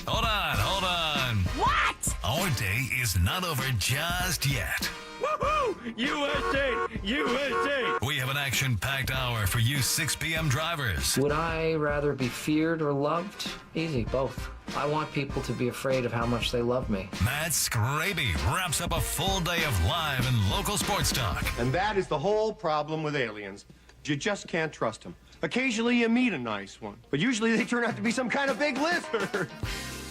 Hold on. What? Our day is not over just yet. Woohoo! USA! We have an action-packed hour for you 6 p.m. drivers. Would I rather be feared or loved? Easy, both. I want people to be afraid of how much they love me. Matt Skraby wraps up a full day of live and local sports talk. And that is the whole problem with aliens. You just can't trust them. Occasionally you meet a nice one, but usually they turn out to be some kind of big lizard.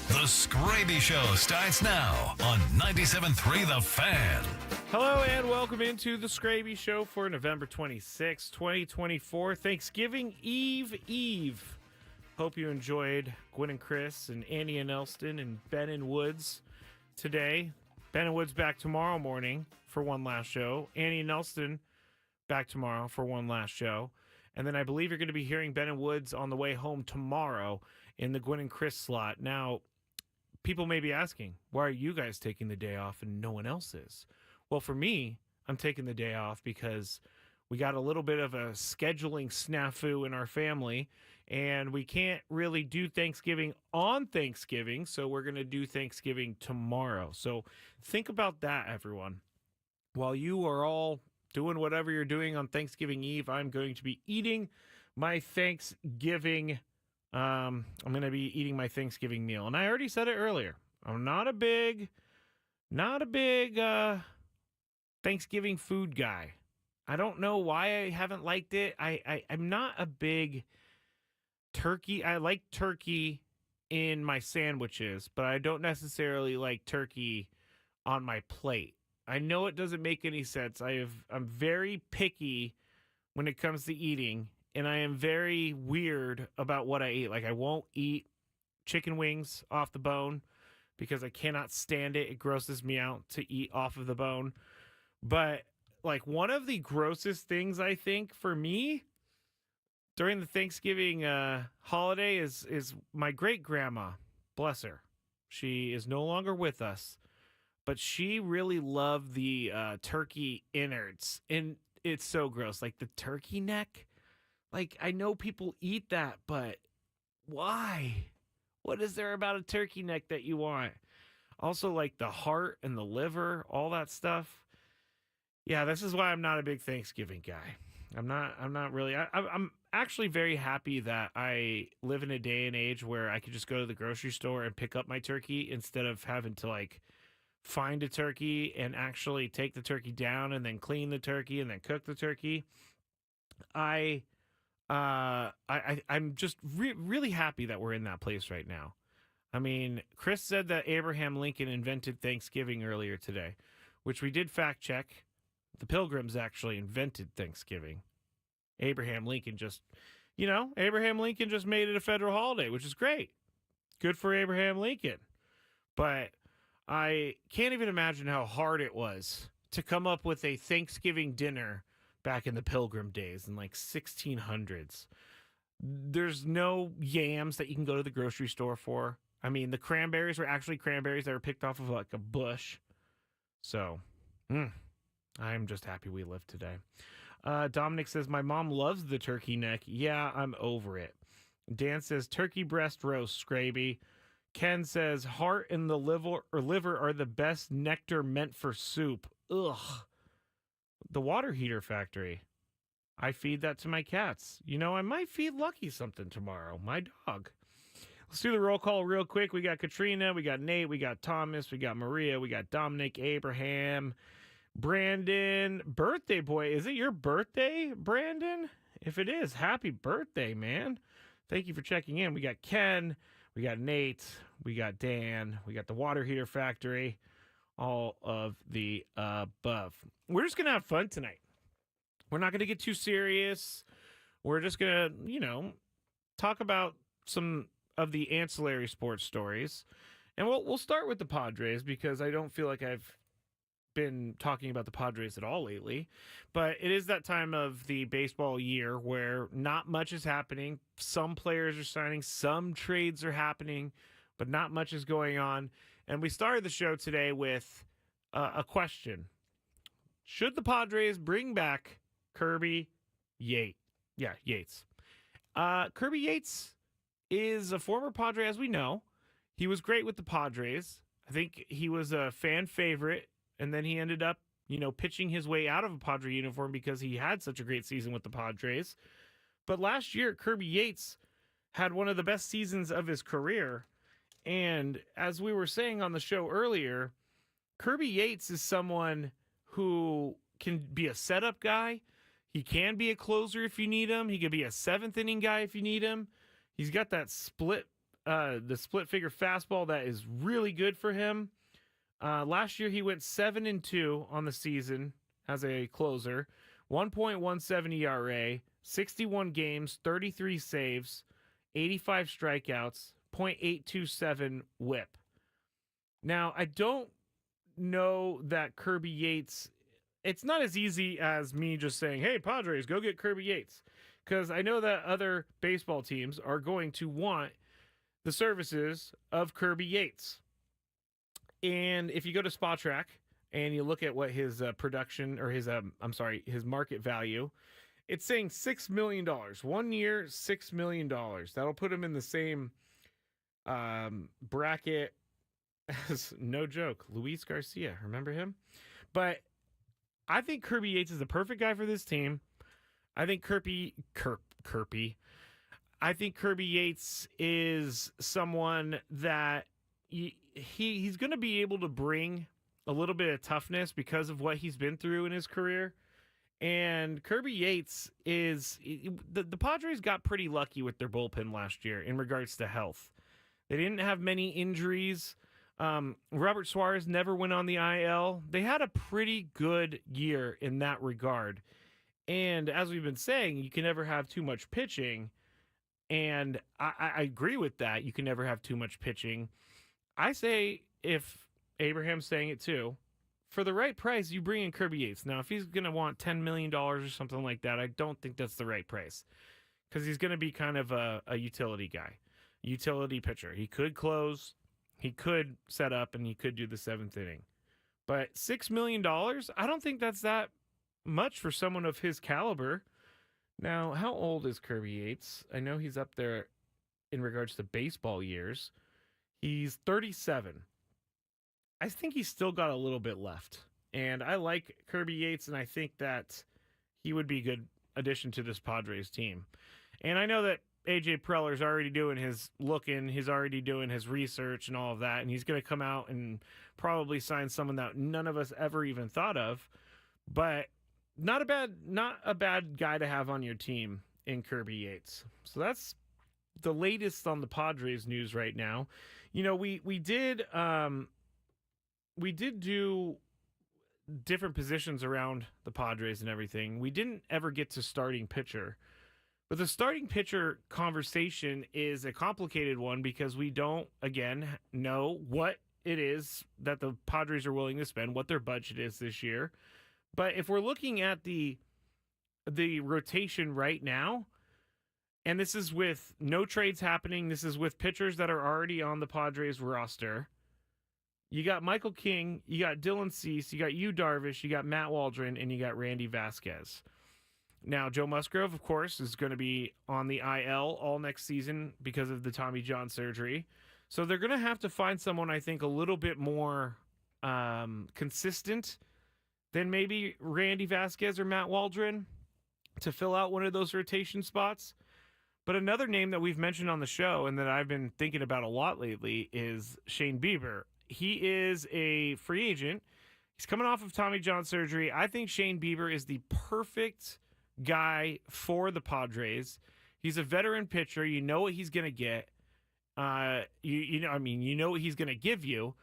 The Skraby Show starts now on 97.3 The Fan. Hello and welcome into the Skraby Show for November 26, 2024, Thanksgiving Eve. Hope you enjoyed Gwen and Chris and Annie and Elston and Ben and Woods today. Ben and Woods back tomorrow morning for one last show. Annie and Elston back tomorrow for one last show. And then I believe you're going to be hearing Ben and Woods on the way home tomorrow in the Gwen and Chris slot. Now, people may be asking, why are you guys taking the day off and no one else is? Well, for me, I'm taking the day off because we got a little bit of a scheduling snafu in our family, and we can't really do Thanksgiving on Thanksgiving, so we're going to do Thanksgiving tomorrow. So think about that, everyone. While you are all doing whatever you're doing on Thanksgiving Eve, I'm going to be eating my Thanksgiving I'm going to be eating my Thanksgiving meal. And I already said it earlier. I'm not a big Thanksgiving food guy. I don't know why I haven't liked it. I'm not a big turkey. I like turkey in my sandwiches, but I don't necessarily like turkey on my plate. I know it doesn't make any sense. I'm very picky when it comes to eating. And I am very weird about what I eat. Like, I won't eat chicken wings off the bone because I cannot stand it. It grosses me out to eat off of the bone. But, like, one of the grossest things, I think, for me during the Thanksgiving holiday is my great-grandma. Bless her. She is no longer with us. But she really loved the turkey innards. And it's so gross. Like, the turkey neck. Like, I know people eat that, but why? What is there about a turkey neck that you want? Also, like the heart and the liver, all that stuff. Yeah, this is why I'm not a big Thanksgiving guy. I'm not really. I'm actually very happy that I live in a day and age where I could just go to the grocery store and pick up my turkey instead of having to, like, find a turkey and actually take the turkey down and then clean the turkey and then cook the turkey. I'm just really happy that we're in that place right now. I mean, Chris said that Abraham Lincoln invented Thanksgiving earlier today, which we did fact check. The Pilgrims actually invented Thanksgiving. Abraham Lincoln just made it a federal holiday, which is great. Good for Abraham Lincoln. But I can't even imagine how hard it was to come up with a Thanksgiving dinner back in the Pilgrim days in like 1600s. There's no yams that you can go to the grocery store for. I mean, the cranberries were actually cranberries that were picked off of like a bush. So, I'm just happy we live today. Dominic says, my mom loves the turkey neck. Yeah, I'm over it. Dan says, turkey breast roast, Skraby. Ken says, heart and the liver are the best nectar meant for soup. Ugh. The water heater factory. I feed that to my cats. You know, I might feed Lucky something tomorrow, my dog. Let's do the roll call real quick. We got Katrina, we got Nate, we got Thomas, we got Maria, we got Dominic, Abraham, Brandon, birthday boy. Is it your birthday, Brandon? If it is, happy birthday, man. Thank you for checking in. We got Ken, we got Nate, we got Dan, we got the water heater factory. All of the above. We're just going to have fun tonight. We're not going to get too serious. We're just going to, talk about some of the ancillary sports stories. And we'll start with the Padres because I don't feel like I've been talking about the Padres at all lately. But it is that time of the baseball year where not much is happening. Some players are signing, some trades are happening, but not much is going on. And we started the show today with a question. Should the Padres bring back Kirby Yates? Yeah, Yates. Kirby Yates is a former Padre, as we know. He was great with the Padres. I think he was a fan favorite, and then he ended up, pitching his way out of a Padre uniform because he had such a great season with the Padres. But last year, Kirby Yates had one of the best seasons of his career. And as we were saying on the show earlier, Kirby Yates is someone who can be a setup guy. He can be a closer if you need him. He could be a seventh inning guy if you need him. He's got that the split figure fastball that is really good for him. Last year he went 7-2 on the season as a closer, 1.17 ERA, 61 games, 33 saves, 85 strikeouts, .827 WHIP. Now, I don't know that Kirby Yates, it's not as easy as me just saying, hey, Padres, go get Kirby Yates. Because I know that other baseball teams are going to want the services of Kirby Yates. And if you go to Spotrac and you look at what his production or his market value, it's saying $6 million. 1 year, $6 million. That'll put him in the same bracket as, no joke, Luis Garcia. Remember him? But I think Kirby Yates is the perfect guy for this team. I think Kirby Yates is someone that he's going to be able to bring a little bit of toughness because of what he's been through in his career. And Kirby Yates is the Padres got pretty lucky with their bullpen last year in regards to health. They didn't have many injuries. Robert Suarez never went on the IL. They had a pretty good year in that regard. And as we've been saying, you can never have too much pitching. And I agree with that. You can never have too much pitching. I say, if Abraham's saying it too, for the right price, you bring in Kirby Yates. Now, if he's going to want $10 million or something like that, I don't think that's the right price. Because he's going to be kind of a utility guy, utility pitcher. He could close, he could set up, and he could do the seventh inning. But $6 million, I don't think that's that much for someone of his caliber. Now, how old is Kirby Yates? I know he's up there in regards to baseball years. He's 37. I think he's still got a little bit left. And I like Kirby Yates, and I think that he would be a good addition to this Padres team. And I know that AJ Preller's already doing his looking, he's already doing his research and all of that, and he's going to come out and probably sign someone that none of us ever even thought of. But not a bad guy to have on your team in Kirby Yates. So that's the latest on the Padres news right now. We did do different positions around the Padres and everything. We didn't ever get to starting pitcher. But the starting pitcher conversation is a complicated one because we don't, again, know what it is that the Padres are willing to spend, what their budget is this year. But if we're looking at the rotation right now, and this is with no trades happening, this is with pitchers that are already on the Padres roster. You got Michael King, you got Dylan Cease, you got Yu Darvish, you got Matt Waldron, and you got Randy Vasquez. Now, Joe Musgrove, of course, is going to be on the IL all next season because of the Tommy John surgery. So they're going to have to find someone, I think, a little bit more consistent than maybe Randy Vasquez or Matt Waldron to fill out one of those rotation spots. But another name that we've mentioned on the show and that I've been thinking about a lot lately is Shane Bieber. He is a free agent. He's coming off of Tommy John surgery. I think Shane Bieber is the perfect guy for the Padres. He's a veteran pitcher. You know what he's going to get. You know what he's going to give you.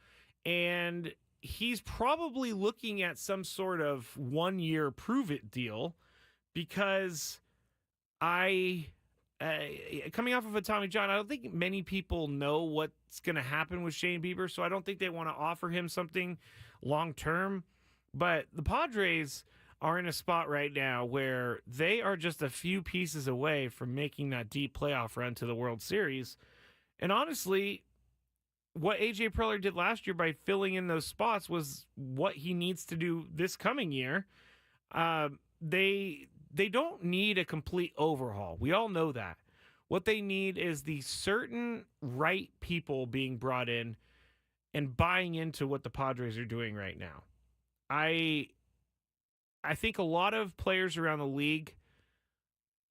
And he's probably looking at some sort of 1 year prove it deal because coming off of a Tommy John, I don't think many people know what's going to happen with Shane Bieber, so I don't think they want to offer him something long term. But the Padres are in a spot right now where they are just a few pieces away from making that deep playoff run to the World Series. And honestly, what A.J. Preller did last year by filling in those spots was what he needs to do this coming year. They don't need a complete overhaul. We all know that. What they need is the certain right people being brought in and buying into what the Padres are doing right now. I think a lot of players around the league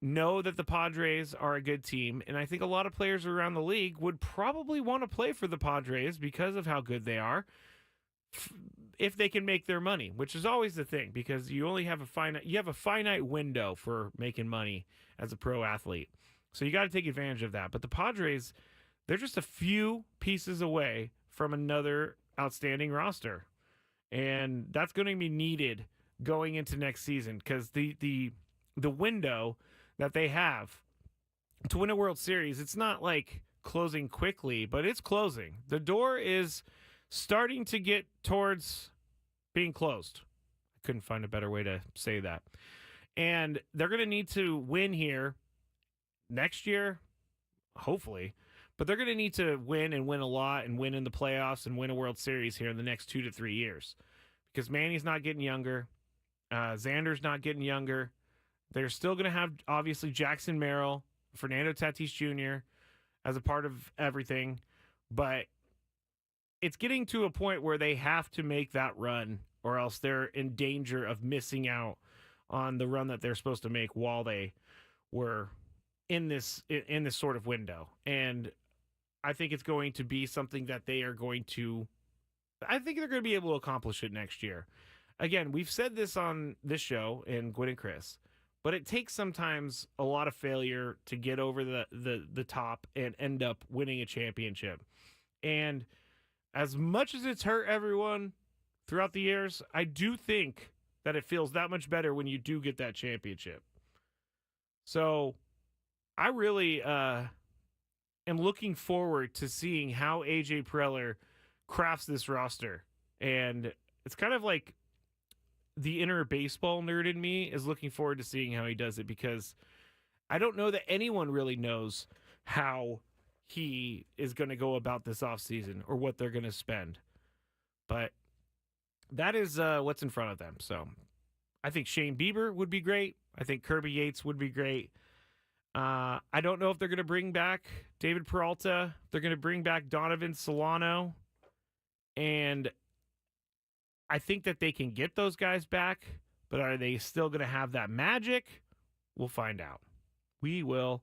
know that the Padres are a good team, and I think a lot of players around the league would probably want to play for the Padres because of how good they are, if they can make their money, which is always the thing, because you only have a finite window for making money as a pro athlete. So you got to take advantage of that. But the Padres, they're just a few pieces away from another outstanding roster, and that's going to be needed going into next season, because the window that they have to win a World Series, it's not like closing quickly, but it's closing. The door is starting to get towards being closed. I couldn't find a better way to say that. And they're going to need to win here next year, hopefully, but they're going to need to win and win a lot and win in the playoffs and win a World Series here in the next 2 to 3 years, because Manny's not getting younger. Xander's not getting younger. They're still going to have, obviously, Jackson Merrill, Fernando Tatis Jr. as a part of everything. But it's getting to a point where they have to make that run, or else they're in danger of missing out on the run that they're supposed to make while they were in this sort of window. And I think it's going to be something that they are going to, I think they're going to be able to accomplish it next year. Again, we've said this on this show in Gwyn and Chris, but it takes sometimes a lot of failure to get over the top and end up winning a championship. And as much as it's hurt everyone throughout the years, I do think that it feels that much better when you do get that championship. So I really am looking forward to seeing how AJ Preller crafts this roster. And it's kind of like the inner baseball nerd in me is looking forward to seeing how he does it, because I don't know that anyone really knows how he is going to go about this offseason or what they're going to spend. But that is what's in front of them. So I think Shane Bieber would be great. I think Kirby Yates would be great. I don't know if they're going to bring back David Peralta. They're going to bring back Donovan Solano. And I think that they can get those guys back, but are they still going to have that magic? We'll find out. We will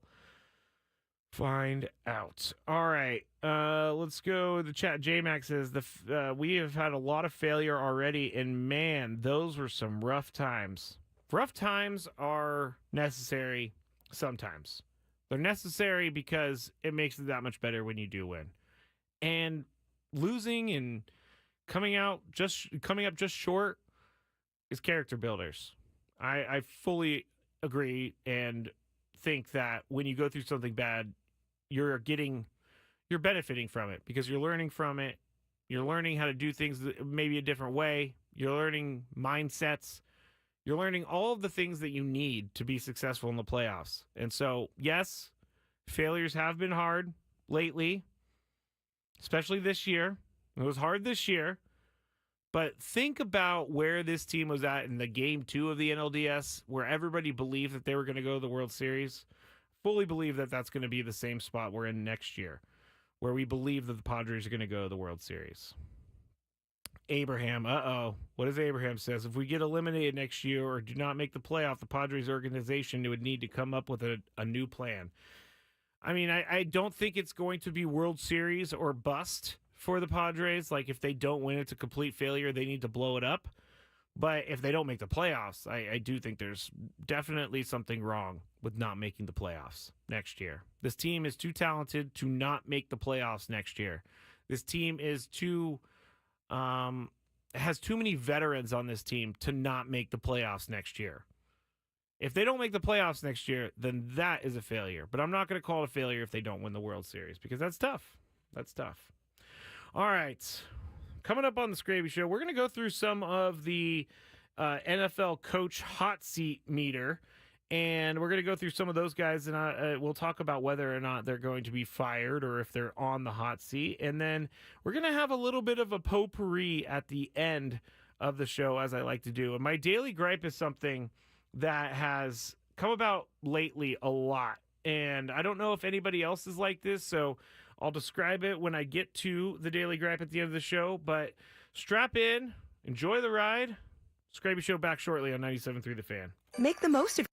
find out. All right, let's go to the chat. J-Max says, we have had a lot of failure already, and man, those were some rough times. Rough times are necessary sometimes. They're necessary because it makes it that much better when you do win. And losing and coming up just short is character builders. I fully agree and think that when you go through something bad, you're benefiting from it, because you're learning from it. You're learning how to do things maybe a different way. You're learning mindsets. You're learning all of the things that you need to be successful in the playoffs. And so, yes, failures have been hard lately, especially this year. It was hard this year, but think about where this team was at in the game 2 of the NLDS, where everybody believed that they were going to go to the World Series. Fully believe that that's going to be the same spot we're in next year, where we believe that the Padres are going to go to the World Series. Abraham, what does Abraham says? If we get eliminated next year or do not make the playoff, the Padres organization would need to come up with a new plan. I mean, I don't think it's going to be World Series or bust for the Padres. Like, if they don't win, it's a complete failure. They need to blow it up. But if they don't make the playoffs, I do think there's definitely something wrong with not making the playoffs next year. This team is too talented to not make the playoffs next year. This team is has too many veterans on this team to not make the playoffs next year. If they don't make the playoffs next year, then that is a failure. But I'm not going to call it a failure if they don't win the World Series, because that's tough. That's tough. All right. Coming up on the Skraby Show, we're going to go through some of the NFL coach hot seat meter, and we're going to go through some of those guys, and we'll talk about whether or not they're going to be fired or if they're on the hot seat. And then we're going to have a little bit of a potpourri at the end of the show, as I like to do. And my daily gripe is something that has come about lately a lot and I don't know if anybody else is like this, so I'll describe it when I get to the Daily Gripe at the end of the show. But strap in, enjoy the ride. Skraby Show back shortly on 97.3 The Fan. Make the most of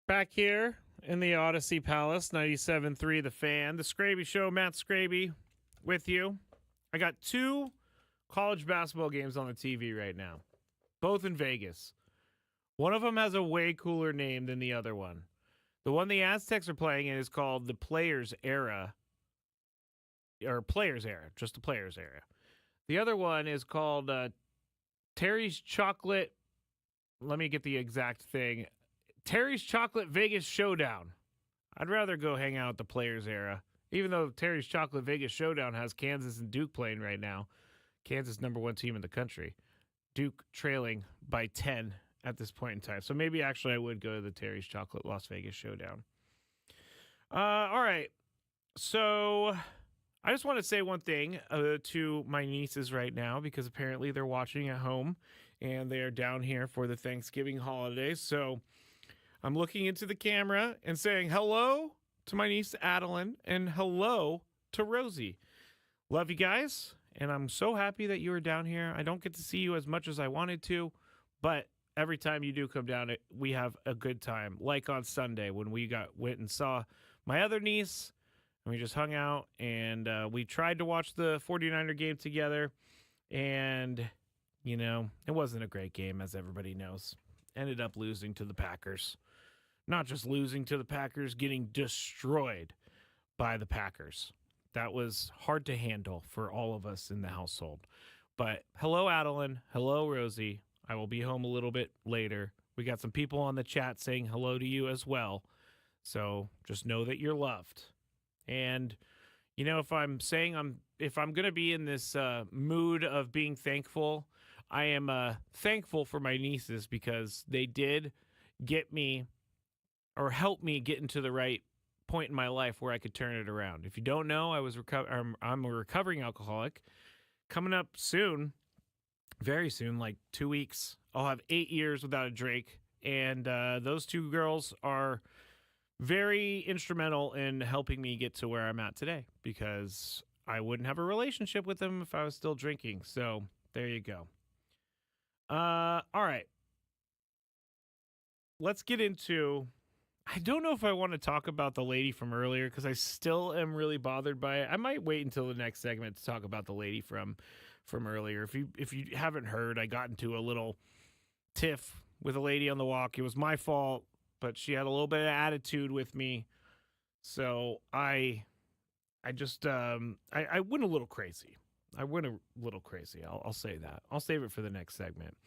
Back here in the Odyssey Palace, 97.3 The Fan, the Skraby Show, Matt Skraby with you. I got 2 college basketball games on the TV right now, both in Vegas. One of them has a way cooler name than the other one. The one the Aztecs are playing in is called the Players Era, or Players Era, just the Players Era. The other one is called Terry's Chocolate. Let me get the exact thing. Terry's Chocolate Vegas Showdown. I'd rather go hang out at the Players Era, even though Terry's Chocolate Vegas Showdown has Kansas and Duke playing right now. Kansas #1 team in the country. Duke trailing by 10 at this point in time. So maybe actually I would go to the Terry's Chocolate Las Vegas Showdown. All right. So I just want to say one thing to my nieces right now, because apparently they're watching at home and they are down here for the Thanksgiving holiday. So I'm looking into the camera and saying hello to my niece Adeline and hello to Rosie. Love you guys, and I'm so happy that you are down here. I don't get to see you as much as I wanted to, but every time you do come down, we have a good time. Like on Sunday when we went and saw my other niece, and we just hung out, and we tried to watch the 49er game together, and, it wasn't a great game, as everybody knows. Ended up losing to the Packers. Not just losing to the Packers, getting destroyed by the Packers. That was hard to handle for all of us in the household. But hello, Adeline. Hello, Rosie. I will be home a little bit later. We got some people on the chat saying hello to you as well. So just know that you're loved. And, if I'm going to be in this mood of being thankful, I am thankful for my nieces because they did get me or help me get into the right point in my life where I could turn it around. If you don't know, I'm a recovering alcoholic. Coming up soon, very soon, like 2 weeks, I'll have 8 years without a drink. And those 2 girls are very instrumental in helping me get to where I'm at today, because I wouldn't have a relationship with them if I was still drinking. So there you go. All right. Let's get into... I don't know if I want to talk about the lady from earlier because I still am really bothered by it. I might wait until the next segment to talk about the lady from earlier. If you haven't heard, I got into a little tiff with a lady on the walk. It was my fault, but she had a little bit of attitude with me. So I just I went a little crazy. I'll say that. I'll save it for the next segment.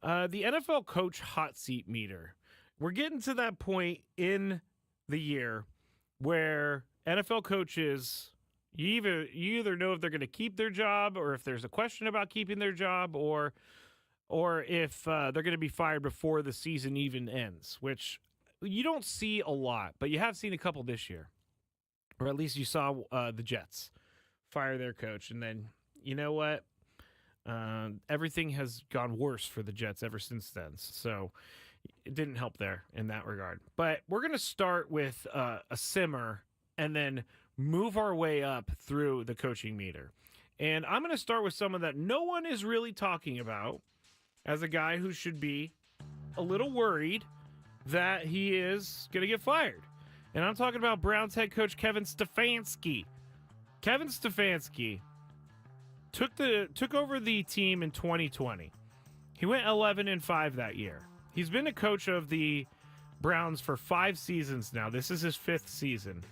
The NFL coach hot seat meter. We're getting to that point in the year where NFL coaches, you either know if they're going to keep their job or if there's a question about keeping their job or if they're going to be fired before the season even ends, which you don't see a lot, but you have seen a couple this year. Or at least you saw the Jets fire their coach. And then, you know what? Everything has gone worse for the Jets ever since then. So it didn't help there in that regard. But we're going to start with a simmer and then move our way up through the coaching meter. And I'm going to start with someone that no one is really talking about as a guy who should be a little worried that he is going to get fired. And I'm talking about Browns head coach Kevin Stefanski. Kevin Stefanski took over the team in 2020. He went 11-5 that year. He's been a coach of the Browns for 5 seasons now. This is his 5th season.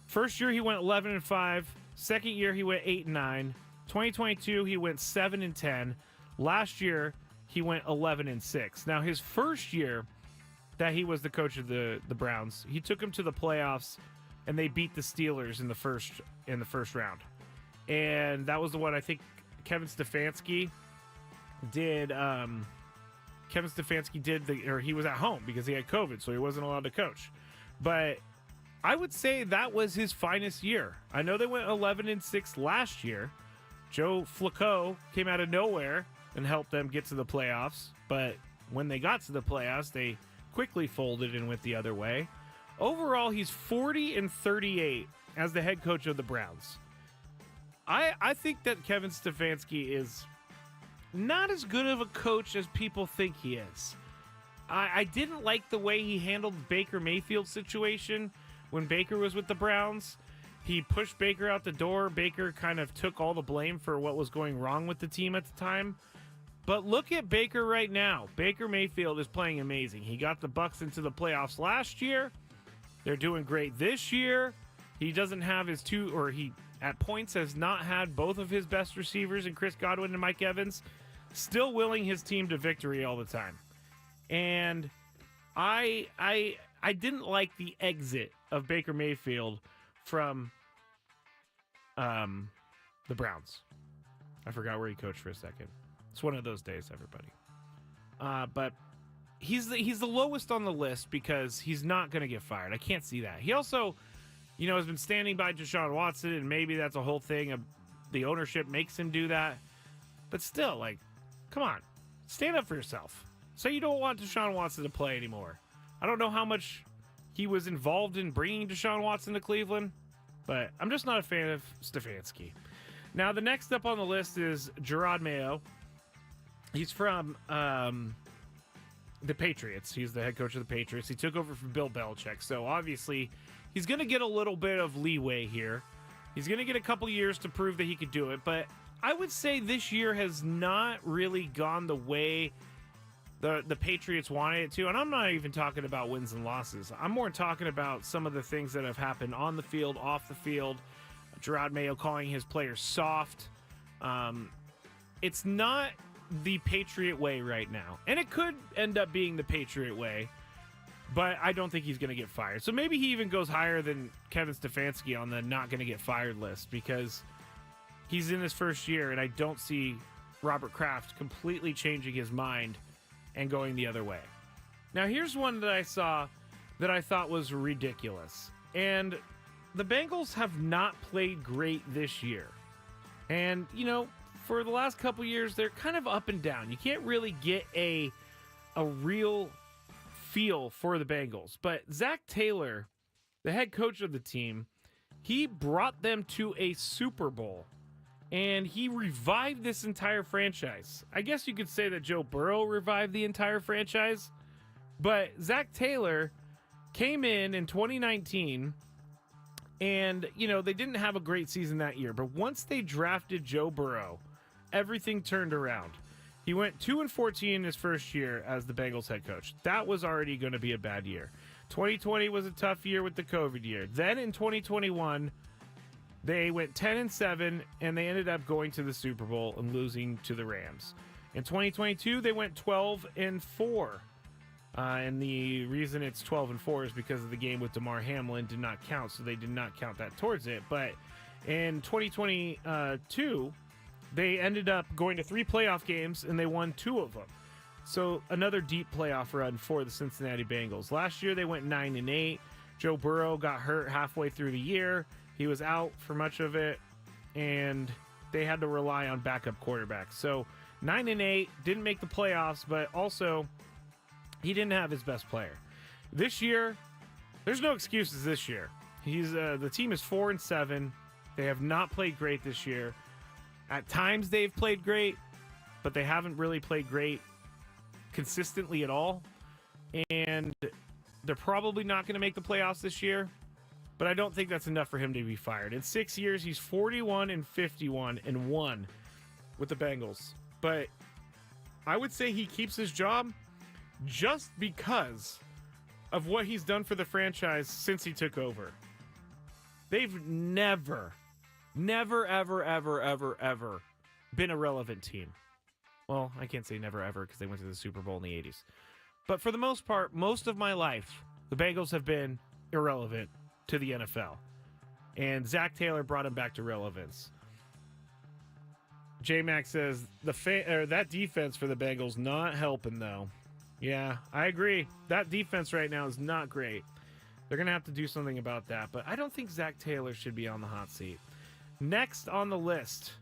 First year he went 11-5. Second year he went 8-9. 2022 he went 7-10. Last year he went 11-6. Now his first year that he was the coach of the Browns, he took them to the playoffs and they beat the Steelers in the first round. And that was the one I think Kevin Stefanski did. He was at home because he had COVID, so he wasn't allowed to coach. But I would say that was his finest year. I know they went 11-6 last year. Joe Flacco came out of nowhere and helped them get to the playoffs. But when they got to the playoffs, they quickly folded and went the other way. Overall, he's 40-38 as the head coach of the Browns. I think that Kevin Stefanski is not as good of a coach as people think he is. I didn't like the way he handled the Baker Mayfield situation when Baker was with the Browns. He pushed Baker out the door. Baker kind of took all the blame for what was going wrong with the team at the time. But look at Baker right now. Baker Mayfield is playing amazing. He got the Bucs into the playoffs last year. They're doing great this year. He doesn't have his he at points has not had both of his best receivers in Chris Godwin and Mike Evans, still willing his team to victory all the time. And I didn't like the exit of Baker Mayfield from the Browns. I forgot where he coached for a second. It's one of those days, everybody. But he's the lowest on the list because he's not going to get fired. I can't see that. He also, has been standing by Deshaun Watson, and maybe that's a whole thing. The ownership makes him do that. But still, come on. Stand up for yourself. Say you don't want Deshaun Watson to play anymore. I don't know how much he was involved in bringing Deshaun Watson to Cleveland, but I'm just not a fan of Stefanski. Now, the next up on the list is Gerard Mayo. He's from the Patriots. He's the head coach of the Patriots. He took over from Bill Belichick, so obviously he's going to get a little bit of leeway here. He's going to get a couple years to prove that he could do it, but I would say this year has not really gone the way the Patriots wanted it to, and I'm not even talking about wins and losses. I'm more talking about some of the things that have happened on the field, off the field. Gerard Mayo calling his players soft. It's not the Patriot way right now, and it could end up being the Patriot way, but I don't think he's going to get fired. So maybe he even goes higher than Kevin Stefanski on the not going to get fired list because he's in his first year, and I don't see Robert Kraft completely changing his mind and going the other way. Now, here's one that I saw that I thought was ridiculous. And the Bengals have not played great this year. And, for the last couple years, they're kind of up and down. You can't really get a real feel for the Bengals. But Zach Taylor, the head coach of the team, he brought them to a Super Bowl. And he revived this entire franchise. I guess you could say that Joe Burrow revived the entire franchise. But Zach Taylor came in 2019, and, they didn't have a great season that year. But once they drafted Joe Burrow, everything turned around. He went 2-14 in his first year as the Bengals head coach. That was already going to be a bad year. 2020 was a tough year with the COVID year. Then in 2021... they went 10-7, and they ended up going to the Super Bowl and losing to the Rams. In 2022, they went 12-4. And the reason it's 12-4 is because of the game with Damar Hamlin did not count, so they did not count that towards it. But in 2022, they ended up going to 3 playoff games, and they won 2 of them. So another deep playoff run for the Cincinnati Bengals. Last year, they went 9-8. Joe Burrow got hurt halfway through the year. He was out for much of it, and they had to rely on backup quarterbacks. So 9-8, didn't make the playoffs, but also he didn't have his best player. This year, there's no excuses this year. The team is 4-7. They have not played great this year. At times they've played great, but they haven't really played great consistently at all. And they're probably not going to make the playoffs this year. But I don't think that's enough for him to be fired. In 6 years, he's 41-51-1 with the Bengals. But I would say he keeps his job just because of what he's done for the franchise since he took over. They've never, ever been a relevant team. Well, I can't say never, ever because they went to the Super Bowl in the 80s. But for the most part, most of my life, the Bengals have been irrelevant to the NFL. And Zach Taylor brought him back to relevance. J-Mac says that defense for the Bengals not helping, though. Yeah, I agree. That defense right now is not great. They're going to have to do something about that. But I don't think Zach Taylor should be on the hot seat. Next on the list,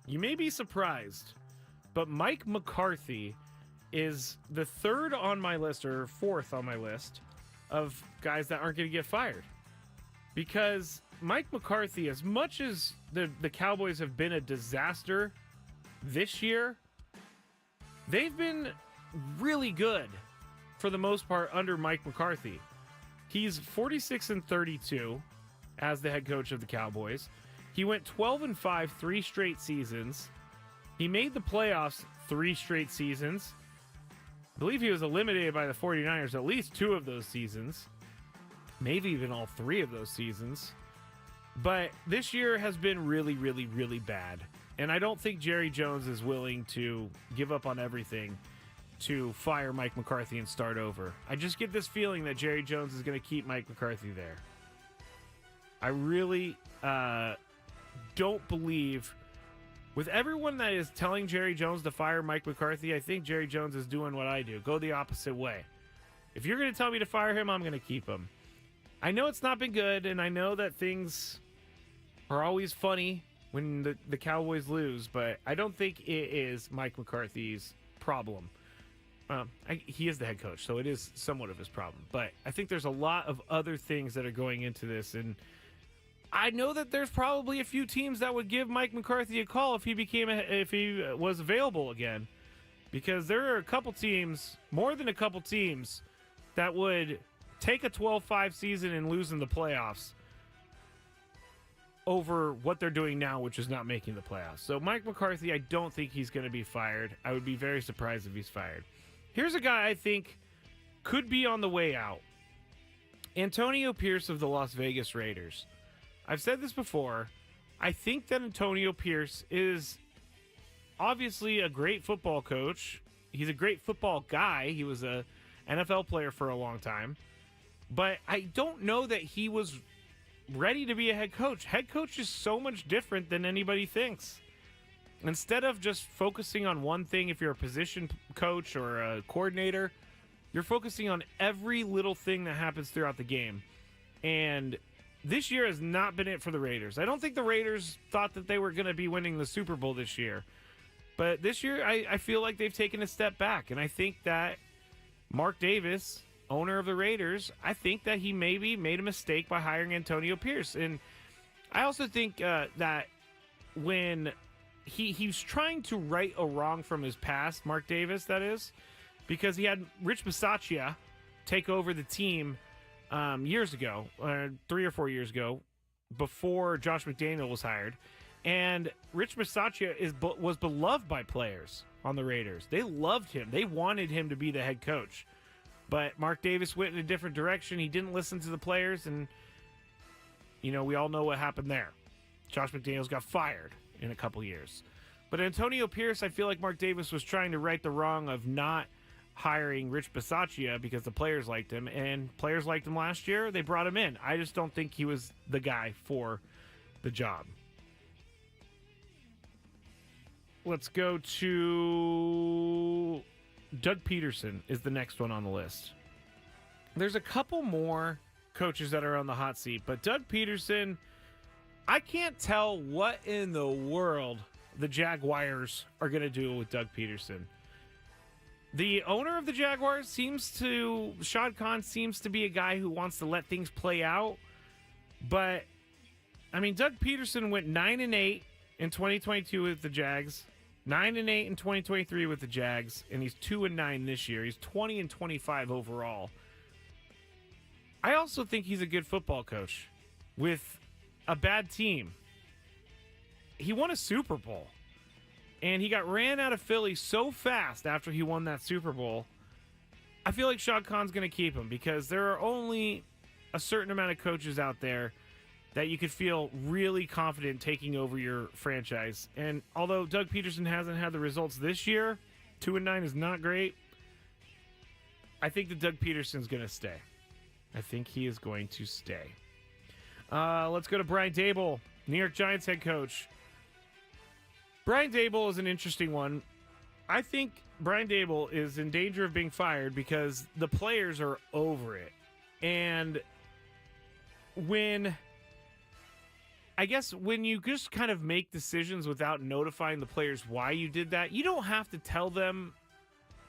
you may be surprised, but Mike McCarthy is the 3rd on my list, or 4th on my list, of guys that aren't going to get fired. Because Mike McCarthy, as much as the Cowboys have been a disaster this year, they've been really good for the most part, under Mike McCarthy. He's 46-32 as the head coach of the Cowboys. He went 12-5 3 straight seasons. He made the playoffs 3 straight seasons. I believe he was eliminated by the 49ers at least 2 of those seasons. Maybe even all 3 of those seasons. But this year has been really, really, really bad. And I don't think Jerry Jones is willing to give up on everything to fire Mike McCarthy and start over. I just get this feeling that Jerry Jones is going to keep Mike McCarthy there. I really don't believe, with everyone that is telling Jerry Jones to fire Mike McCarthy, I think Jerry Jones is doing what I do. Go the opposite way. If you're going to tell me to fire him, I'm going to keep him. I know it's not been good, and I know that things are always funny when the Cowboys lose, but I don't think it is Mike McCarthy's problem. He is the head coach, so it is somewhat of his problem. But I think there's a lot of other things that are going into this, and I know that there's probably a few teams that would give Mike McCarthy a call if he was available again, because there are a couple teams, more than a couple teams, that would take a 12-5 season and lose in the playoffs over what they're doing now, which is not making the playoffs. So Mike McCarthy, I don't think he's going to be fired. I would be very surprised if he's fired. Here's a guy I think could be on the way out. Antonio Pierce of the Las Vegas Raiders. I've said this before. I think that Antonio Pierce is obviously a great football coach. He's a great football guy. He was a NFL player for a long time. But I don't know that he was ready to be a head coach. Head coach is so much different than anybody thinks. Instead of just focusing on one thing, if you're a position coach or a coordinator, you're focusing on every little thing that happens throughout the game. And this year has not been it for the Raiders. I don't think the Raiders thought that they were going to be winning the Super Bowl this year. But this year, I feel like they've taken a step back. And I think that Mark Davis, owner of the Raiders, I think that he maybe made a mistake by hiring Antonio Pierce. And I also think that when he's trying to right a wrong from his past, Mark Davis, that is, because he had Rich Bisaccia take over the team years ago, 3 or 4 years ago, before Josh McDaniel was hired. And Rich Bisaccia was beloved by players on the Raiders. They loved him. They wanted him to be the head coach. But Mark Davis went in a different direction. He didn't listen to the players, and, we all know what happened there. Josh McDaniels got fired in a couple years. But Antonio Pierce, I feel like Mark Davis was trying to right the wrong of not hiring Rich Bisaccia because the players liked him, and players liked him last year. They brought him in. I just don't think he was the guy for the job. Let's go to Doug Peterson is the next one on the list. There's a couple more coaches that are on the hot seat, but Doug Peterson, I can't tell what in the world the Jaguars are going to do with Doug Peterson. The owner of the Jaguars Shad Khan seems to be a guy who wants to let things play out. But, Doug Peterson went 9-8 in 2022 with the Jags, 9-8 in 2023 with the Jags, and he's 2-9 this year. He's 20-25 overall. I also think he's a good football coach with a bad team. He won a Super Bowl, and he got ran out of Philly so fast after he won that Super Bowl. I feel like Shad Khan's going to keep him because there are only a certain amount of coaches out there that you could feel really confident taking over your franchise. And although Doug Peterson hasn't had the results this year, 2-9 is not great, I think that Doug Peterson's going to stay. I think he is going to stay. Let's go to Brian Daboll, New York Giants head coach. Brian Daboll is an interesting one. I think Brian Daboll is in danger of being fired because the players are over it. And when you just kind of make decisions without notifying the players why you did that, you don't have to tell them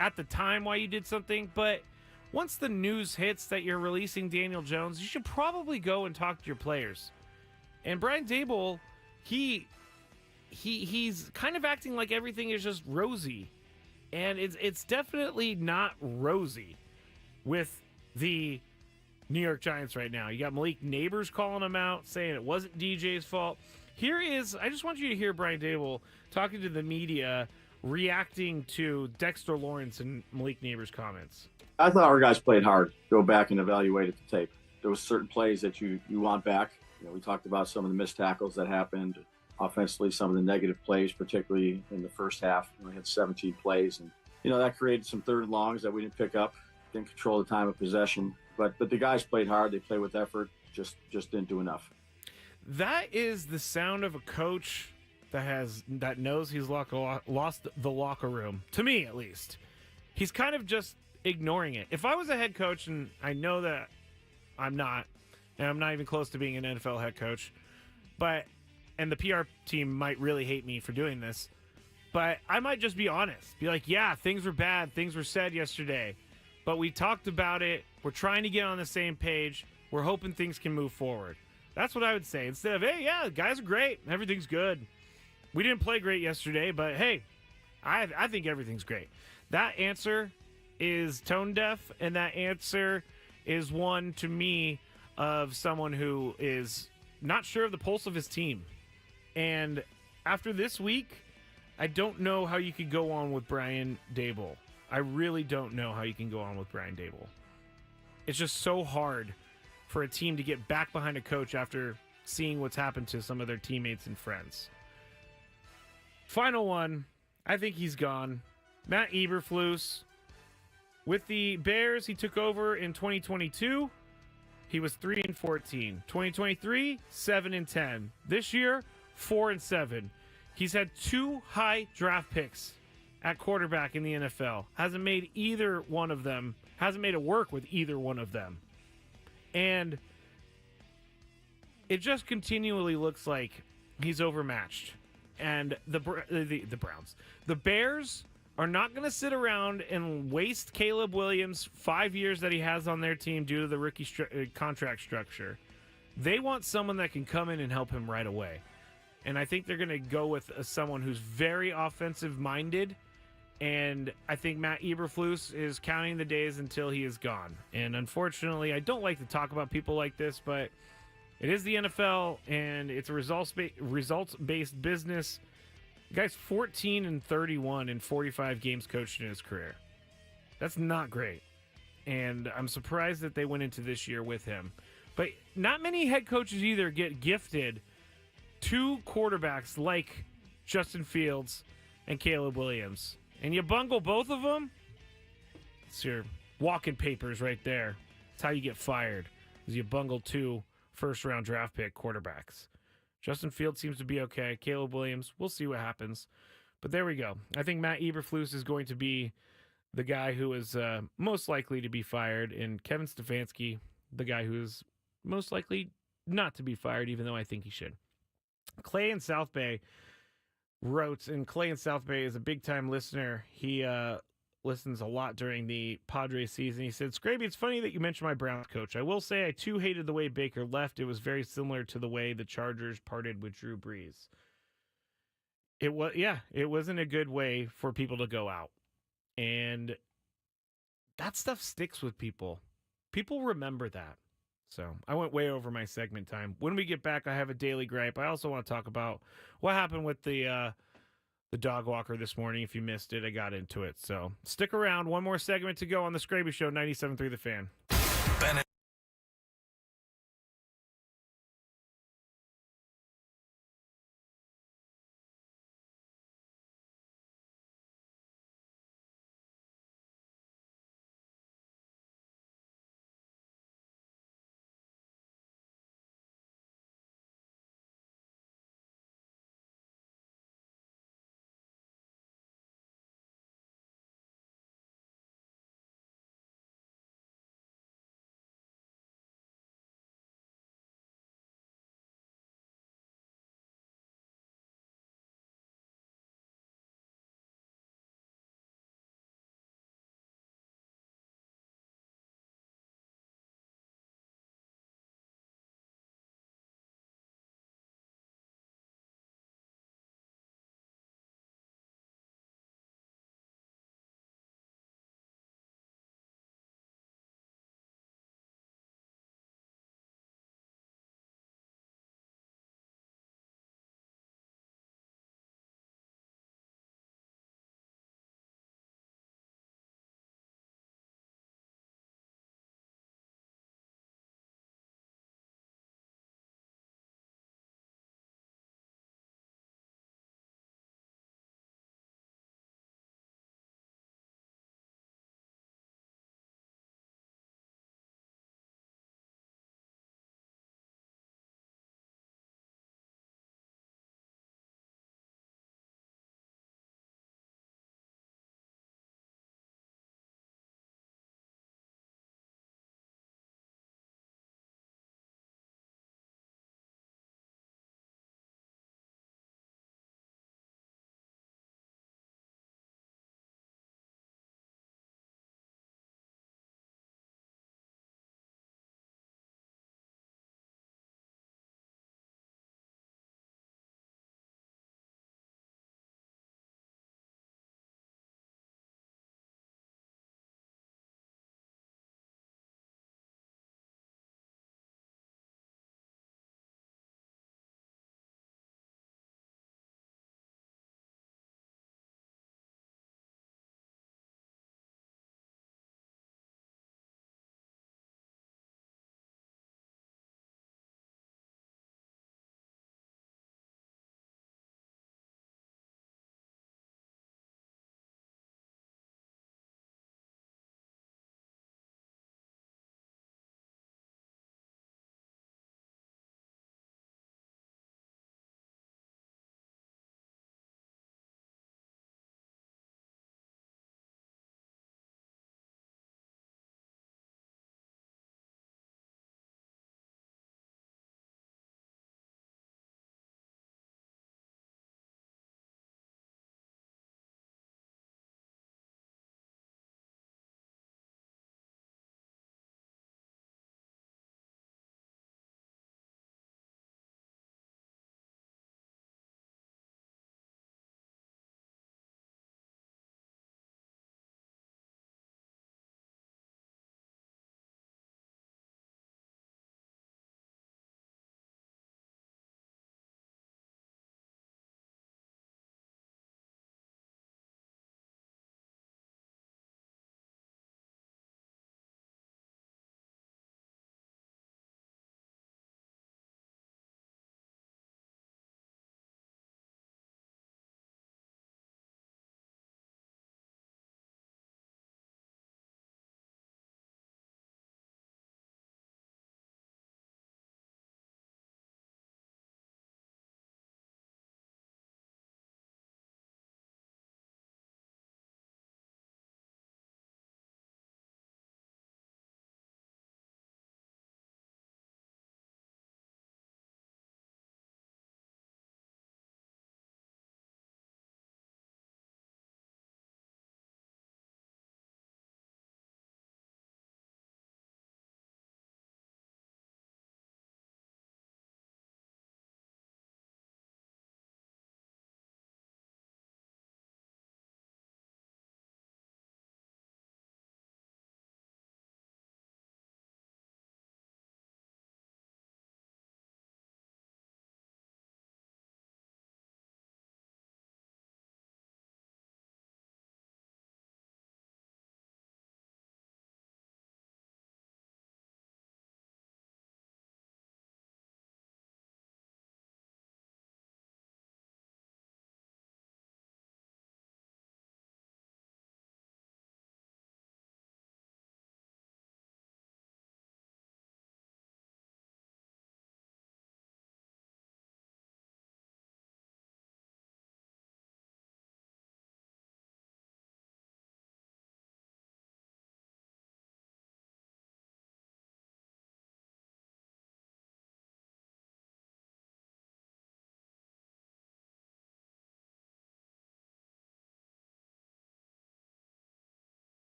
at the time why you did something, but once the news hits that you're releasing Daniel Jones, you should probably go and talk to your players. And Brian Daboll, he's kind of acting like everything is just rosy, and it's definitely not rosy. with the New York Giants right now. You got Malik Neighbors calling him out, saying it wasn't DJ's fault. I just want you to hear Brian Dable talking to the media, reacting to Dexter Lawrence and Malik Neighbors' comments. I thought our guys played hard. Go back and evaluate the tape. There was certain plays that you want back. We talked about some of the missed tackles that happened offensively, some of the negative plays, particularly in the first half. We had 17 plays, and that created some third and longs that we didn't pick up. Didn't control the time of possession, but the guys played hard. They played with effort. Just didn't do enough. That is the sound of a coach that knows he's lost the locker room. To me, at least, he's kind of just ignoring it. If I was a head coach, and I know that I'm not, and I'm not even close to being an NFL head coach, and the PR team might really hate me for doing this, but I might just be honest. Be like, yeah, things were bad. Things were said yesterday, but we talked about it. We're trying to get on the same page. We're hoping things can move forward. That's what I would say. Instead of, hey, yeah, guys are great. Everything's good. We didn't play great yesterday, but hey, I think everything's great. That answer is tone deaf, and that answer is one, to me, of someone who is not sure of the pulse of his team. And after this week, I don't know how you could go on with Brian Dable. I really don't know how you can go on with Brian Dable. It's just so hard for a team to get back behind a coach after seeing what's happened to some of their teammates and friends. Final one, I think he's gone. Matt Eberflus. With the Bears, he took over in 2022. He was 3-14. 2023, 7-10. This year, 4-7. He's had 2 high draft picks at quarterback in the NFL. Hasn't made either one of them. Hasn't made it work with either one of them. And it just continually looks like he's overmatched. And the Browns. The Bears are not going to sit around and waste Caleb Williams' 5 years that he has on their team due to the rookie contract structure. They want someone that can come in and help him right away. And I think they're going to go with someone who's very offensive-minded. And I think Matt Eberflus is counting the days until he is gone. And unfortunately, I don't like to talk about people like this, but it is the NFL, and it's a results-based business. The guy's 14-31 in 45 games coached in his career. That's not great. And I'm surprised that they went into this year with him. But not many head coaches either get gifted 2 quarterbacks like Justin Fields and Caleb Williams. And you bungle both of them, it's your walking papers right there. That's how you get fired, is you bungle 2 first-round draft pick quarterbacks. Justin Fields seems to be okay. Caleb Williams, we'll see what happens. But there we go. I think Matt Eberflus is going to be the guy who is most likely to be fired, and Kevin Stefanski, the guy who is most likely not to be fired, even though I think he should. Clay in South Bay wrote, and Clay in South Bay is a big-time listener. He listens a lot during the Padres season. He said, Skraby, it's funny that you mentioned my Browns coach. I will say I, too, hated the way Baker left. It was very similar to the way the Chargers parted with Drew Brees. It wasn't a good way for people to go out. And that stuff sticks with people. People remember that. So I went way over my segment time. When we get back, I have a daily gripe. I also want to talk about what happened with the dog walker this morning. If you missed it, I got into it. So stick around. One more segment to go on the Skraby Show, 97.3 The Fan. Bennett.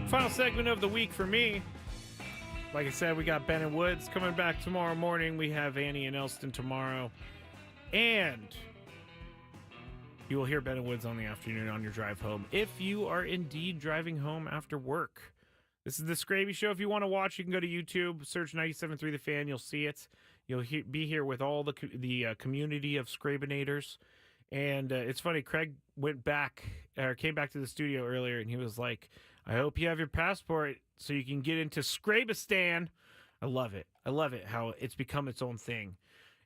Final segment of the week for me. Like I said, we got Ben and Woods coming back tomorrow morning. We have Annie and Elston tomorrow. And you will hear Ben and Woods on the afternoon on your drive home if you are indeed driving home after work. This is the Skraby Show. If you want to watch, you can go to YouTube, search 97.3 The Fan. You'll see it. You'll be here with all the community of Skrabinators. And it's funny, Craig came back to the studio earlier, and he was like, I hope you have your passport so you can get into Skrabistan. I love it. I love it, how it's become its own thing.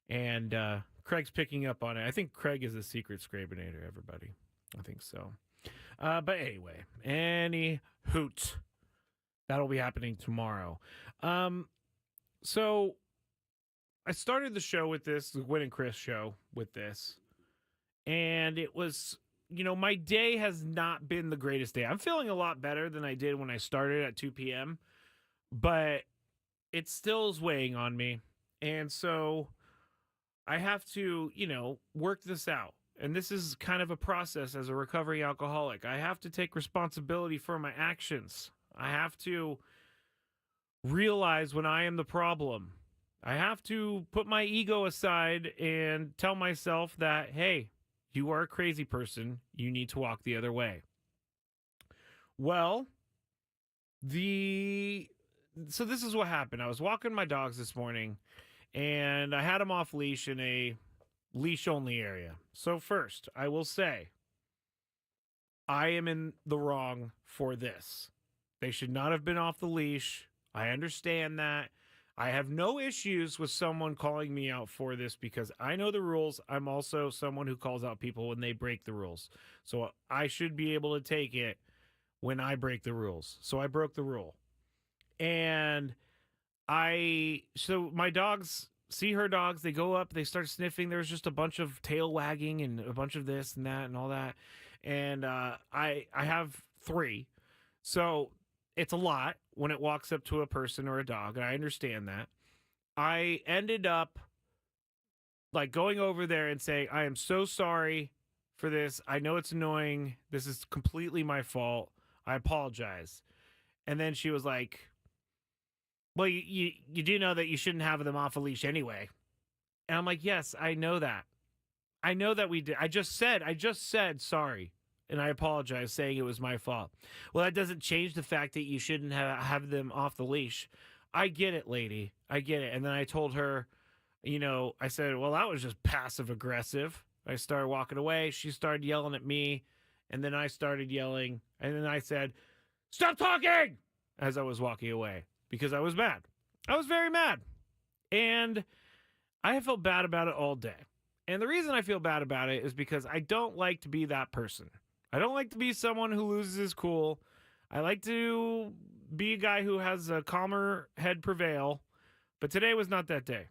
And Craig's picking up on it. I think Craig is a secret Skrabinator, everybody. I think so. But anyway, any hoot. That'll be happening tomorrow. So I started the show with this, the Gwen and Chris show with this. And it was, my day has not been the greatest day. I'm feeling a lot better than I did when I started at 2 p.m. But it still is weighing on me. And so I have to, work this out. And this is kind of a process as a recovering alcoholic. I have to take responsibility for my actions. I have to realize when I am the problem. I have to put my ego aside and tell myself that, hey, you are a crazy person. You need to walk the other way. Well, so this is what happened. I was walking my dogs this morning, and I had them off leash in a leash-only area. So first, I will say, I am in the wrong for this. They should not have been off the leash. I understand that. I have no issues with someone calling me out for this because I know the rules. I'm also someone who calls out people when they break the rules. So I should be able to take it when I break the rules. So I broke the rule. And so my dogs see her dogs. They go up, they start sniffing. There's just a bunch of tail wagging and a bunch of this and that and all that. And I have 3. So it's a lot when it walks up to a person or a dog, and I understand that. I ended up going over there and saying, I am so sorry for this. I know it's annoying. This is completely my fault. I apologize. And then she was like, well, you do know that you shouldn't have them off a leash anyway. And I'm like, yes, I know that. I know that we did. I just said sorry. And I apologize, saying it was my fault. Well, that doesn't change the fact that you shouldn't have them off the leash. I get it, lady. I get it. And then I told her, I said, well, that was just passive aggressive. I started walking away. She started yelling at me. And then I started yelling. And then I said, stop talking, as I was walking away, because I was mad. I was very mad. And I felt bad about it all day. And the reason I feel bad about it is because I don't like to be that person. I don't like to be someone who loses his cool. I like to be a guy who has a calmer head prevail. But today was not that day.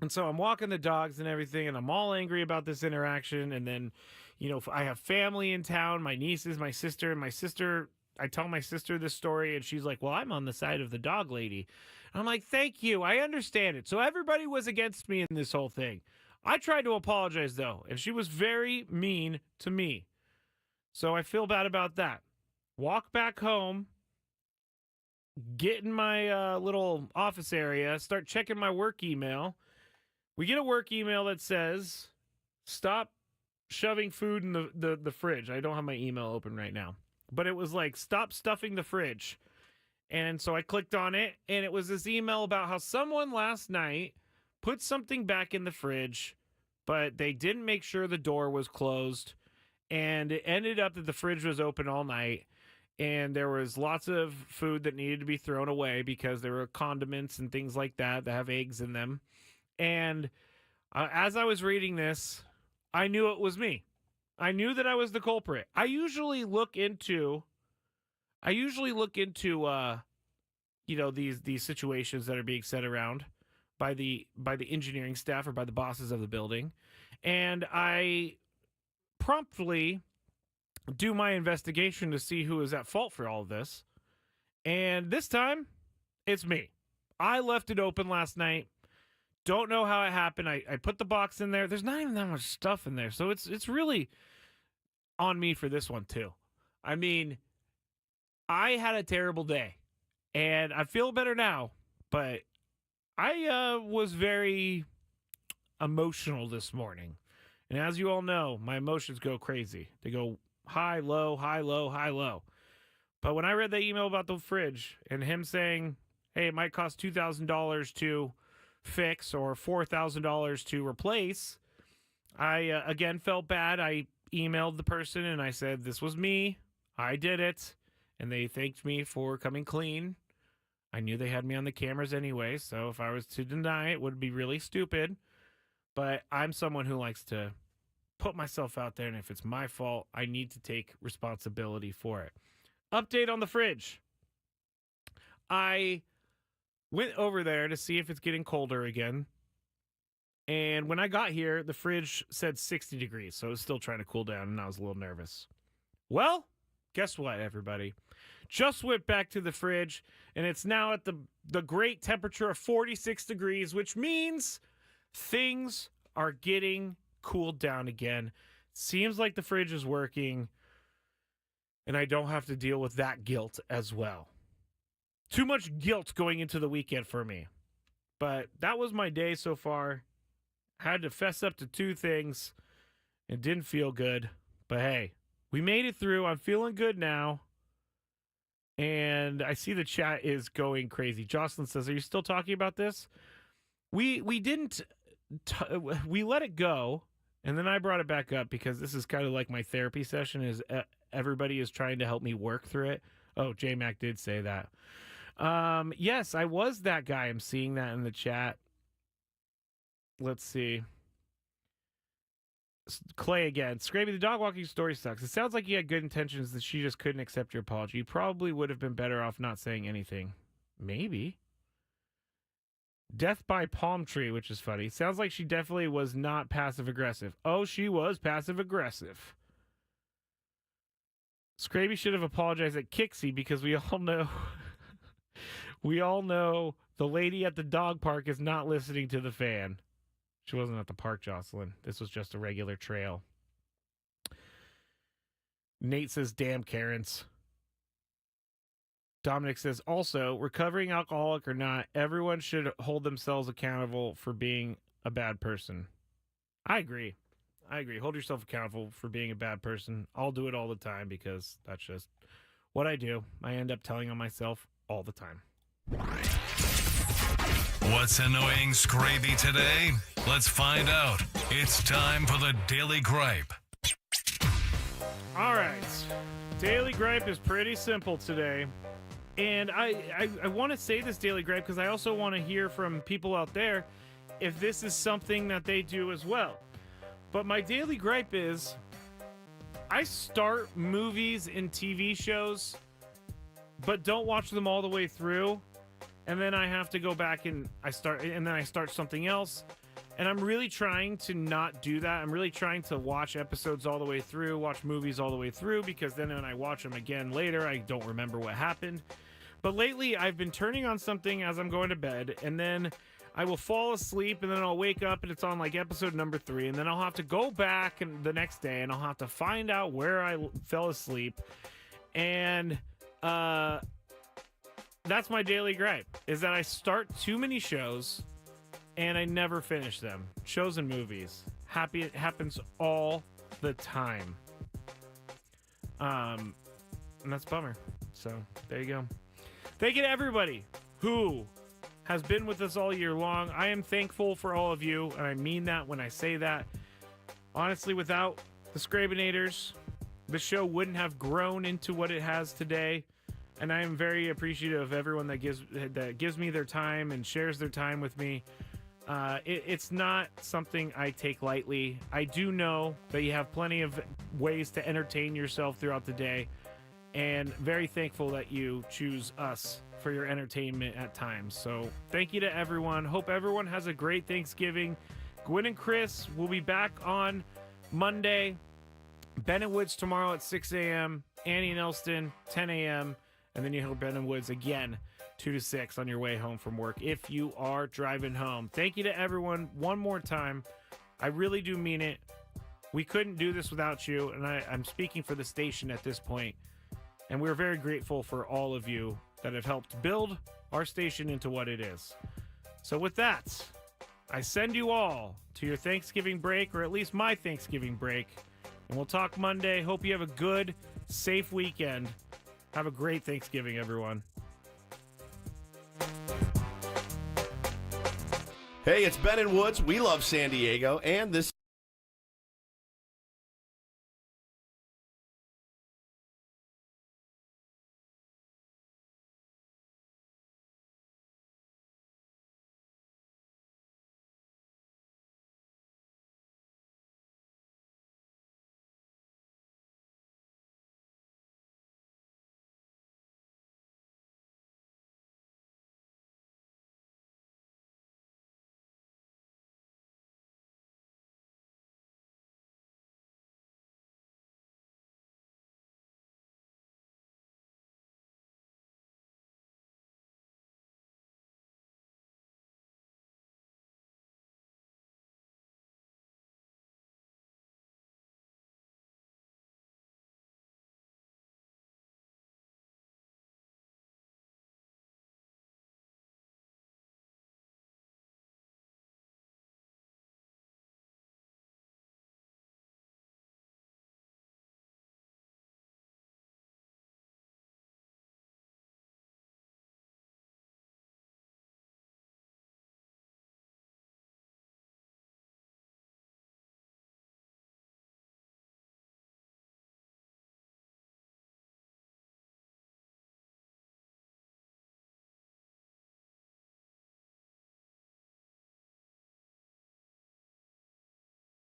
And so I'm walking the dogs and everything, and I'm all angry about this interaction. And then, I have family in town, my nieces, my sister, and I tell my sister this story, and she's like, well, I'm on the side of the dog lady. And I'm like, thank you. I understand it. So everybody was against me in this whole thing. I tried to apologize, though, and she was very mean to me. So I feel bad about that. Walk back home, get in my little office area, start checking my work email. We get a work email that says, stop shoving food in the fridge. I don't have my email open right now. But it was like, stop stuffing the fridge. And so I clicked on it, and it was this email about how someone last night put something back in the fridge, but they didn't make sure the door was closed. And it ended up that the fridge was open all night, and there was lots of food that needed to be thrown away because there were condiments and things like that have eggs in them. And as I was reading this, I knew it was me. I knew that I was the culprit. I usually look into these situations that are being set around by the engineering staff or by the bosses of the building, and I promptly do my investigation to see who is at fault for all of this. And this time, it's me. I left it open last night. Don't know how it happened. I put the box in there. There's not even that much stuff in there. So it's really on me for this one, too. I mean, I had a terrible day, and I feel better now, but I was very emotional this morning. And as you all know, my emotions go crazy. They go high, low, high, low, high, low. But when I read the email about the fridge and him saying, hey, it might cost $2,000 to fix or $4,000 to replace, I again felt bad. I emailed the person and I said, this was me. I did it. And they thanked me for coming clean. I knew they had me on the cameras anyway, so if I was to deny it, it would be really stupid. But I'm someone who likes to put myself out there, and if it's my fault, I need to take responsibility for it. Update on the fridge. I went over there to see if it's getting colder again. And when I got here, the fridge said 60 degrees, so it was still trying to cool down, and I was a little nervous. Well, guess what, everybody? Just went back to the fridge, and it's now at the great temperature of 46 degrees, which means things are getting cooled down again. Seems like the fridge is working, and I don't have to deal with that guilt as well. Too much guilt going into the weekend for me. But that was my day so far. Had to fess up to 2 things. It didn't feel good. But hey, we made it through. I'm feeling good now. And I see the chat is going crazy. Jocelyn says, are you still talking about this? We didn't. We let it go. And then I brought it back up because this is kind of like my therapy session. Is everybody is trying to help me work through it. Oh, J-Mac did say that. Yes, I was that guy. I'm seeing that in the chat. Let's see. Clay again. Skraby, the dog walking story sucks. It sounds like you had good intentions that she just couldn't accept your apology. You probably would have been better off not saying anything. Maybe. Death by palm tree, which is funny. Sounds like she definitely was not passive aggressive. Oh, she was passive aggressive. Skraby should have apologized at Kixie because we all know the lady at the dog park is not listening to the fan. She wasn't at the park, Jocelyn. This was just a regular trail. Nate says, damn Karens. Dominic says, also, recovering alcoholic or not, everyone should hold themselves accountable for being a bad person. I agree. Hold yourself accountable for being a bad person. I'll do it all the time because that's just what I do. I end up telling on myself all the time. What's annoying Skraby today? Let's find out. It's time for the Daily Gripe. All right. Daily Gripe is pretty simple today. And I want to say this Daily Gripe because I also want to hear from people out there if this is something that they do as well. But my Daily Gripe is I start movies and TV shows but don't watch them all the way through. And then I have to go back and I start something else. And I'm really trying to not do that. I'm really trying to watch episodes all the way through, watch movies all the way through, because then when I watch them again later, I don't remember what happened. But lately, I've been turning on something as I'm going to bed, and then I will fall asleep, and then I'll wake up, and it's on like episode number 3, and then I'll have to go back and the next day, and I'll have to find out where I fell asleep. And that's my daily gripe, is that I start too many shows and I never finish them. Shows and movies. It happens all the time. And that's a bummer. So there you go. Thank you to everybody who has been with us all year long. I am thankful for all of you, and I mean that when I say that. Honestly, without the Skrabinators, the show wouldn't have grown into what it has today. And I am very appreciative of everyone that gives me their time and shares their time with me. It's not something I take lightly. I do know that you have plenty of ways to entertain yourself throughout the day, and very thankful that you choose us for your entertainment at times. So thank you to everyone. Hope everyone has a great Thanksgiving. Gwen and Chris will be back on Monday. Ben and Woods tomorrow at 6 a.m. Annie and Elston, 10 a.m. And then you hear Ben and Woods again, 2 to 6 on your way home from work if you are driving home. Thank you to everyone one more time. I really do mean it. We couldn't do this without you, and I'm speaking for the station at this point. And we're very grateful for all of you that have helped build our station into what it is. So with that, I send you all to your Thanksgiving break, or at least my Thanksgiving break. And we'll talk Monday. Hope you have a good, safe weekend. Have a great Thanksgiving, everyone. Hey, it's Ben and Woods. We love San Diego, and this